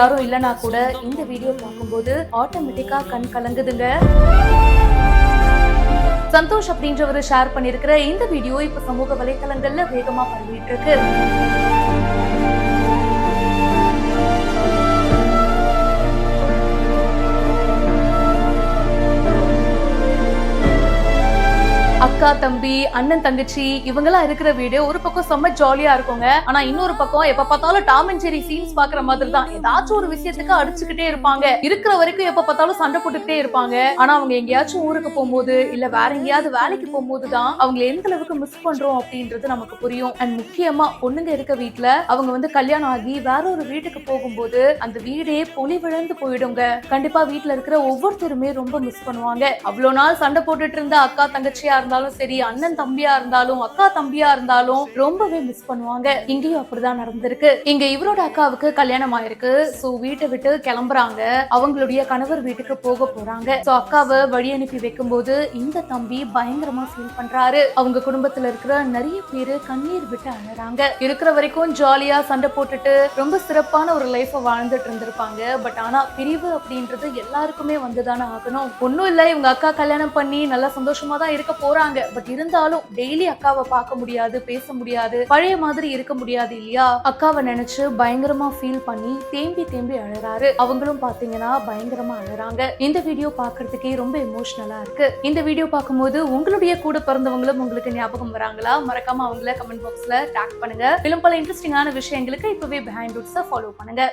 யாரும் இல்லனா கூட இந்த வீடியோ பார்க்கும்போது ஆட்டோமேட்டிக்கா கண் கலங்குதுங்க. சந்தோஷ் அப்படின்றவரு ஷேர் பண்ணிருக்கிற இந்த வீடியோ இப்ப சமூக வலைதளங்கள்ல வேகமா பரவிட்டு இருக்கு. அக்கா தம்பி அண்ணன் தங்கச்சி இவங்கெல்லாம் இருக்கிற வீடு ஒரு பக்கம் செம்ம ஜாலியா இருக்குங்க. ஆனா இன்னொரு பக்கம் எப்ப பார்த்தாலும் டாம் அண்ட் ஜெர்ரி சீன்ஸ் பாக்குற மாதிரி தான். ஏதாச்சும் ஒரு விஷயத்துக்கு அடிச்சுக்கிட்டே இருப்பாங்க. இருக்கிற வரைக்கும் எப்ப பார்த்தாலும் சண்டை போட்டுக்கிட்டே இருப்பாங்க. ஆனா அவங்க எங்கேயாச்சும் ஊருக்கு போகும்போது இல்ல வேற எங்கேயாவது வேலைக்கு போகும்போதுதான் அவங்க எந்த அளவுக்கு மிஸ் பண்றோம் அப்படின்றது நமக்கு புரியும். அண்ட் முக்கியமா பொண்ணுங்க இருக்க வீட்டுல அவங்க கல்யாணம் ஆகி வேற ஒரு வீட்டுக்கு போகும்போது அந்த வீடே பொலி விழுந்து போயிடுங்க. கண்டிப்பா வீட்டுல இருக்கிற ஒவ்வொருத்தருமே ரொம்ப மிஸ் பண்ணுவாங்க. அவ்வளவு நாள் சண்டை போட்டுட்டு இருந்த அக்கா தங்கச்சியா இருந்தாலும் சரி, அண்ணன் தம்பியா இருந்தாலும் அக்கா தம்பியா இருந்தாலும் ரொம்பவே மிஸ் பண்ணுவாங்க. இங்கேயும் அப்படிதான் நடந்திருக்கு. இங்க இவரோட அக்காவுக்கு கல்யாணம் ஆயிருக்கு. சோ வீட்டை விட்டு கிளம்புறாங்க. அவங்களுடைய கணவர் வீட்டுக்கு போக போறாங்க. சோ அக்காவை வழி அனுப்பி வைக்கும் போது இந்த தம்பி பயங்கரமா ஃபீல் பண்றாரு. அவங்க குடும்பத்துல இருக்கிற நிறைய பேரு கண்ணீர் விட்டு அழறாங்க. இருக்கிற வரைக்கும் ஜாலியா சண்டை போட்டுட்டு ரொம்ப சிறப்பான ஒரு லைஃப வாழ்ந்துட்டு இருந்திருப்பாங்க. பட் ஆனா பிரிவு அப்படின்றது எல்லாருக்குமே வந்துதானே ஆகணும். ஒன்னும் இல்ல, இவங்க அக்கா கல்யாணம் பண்ணி நல்லா சந்தோஷமா தான் இருக்க போறாங்க. பட் இருந்தாலும் டெய்லி அக்காவை பார்க்க முடியாது, பேச முடியாது, பழைய மாதிரி இருக்க முடியாது இல்லையா? அக்காவை நினைச்சு பயங்கரமா ஃபீல் பண்ணி தேம்பி தேம்பி அழறாரு. அவங்களும் பாத்தீங்கன்னா பயங்கரமா அழறாங்க. இந்த வீடியோ பாக்குறதுக்கே ரொம்ப எமோஷனலா இருக்கு. இந்த வீடியோ பார்க்கும்போது உங்களுடைய கூட பிறந்தவங்களும் உங்களுக்கு ஞாபகம் வராங்களா? மறக்காம அவங்கள கமெண்ட் பாக்ஸ்ல டாக் பண்ணுங்க. இன்னும் பல இன்ட்ரெஸ்டிங்கான விஷயங்களுக்கு இப்பவே பிஹைண்ட் ரூட்ஸை ஃபாலோ பண்ணுங்க.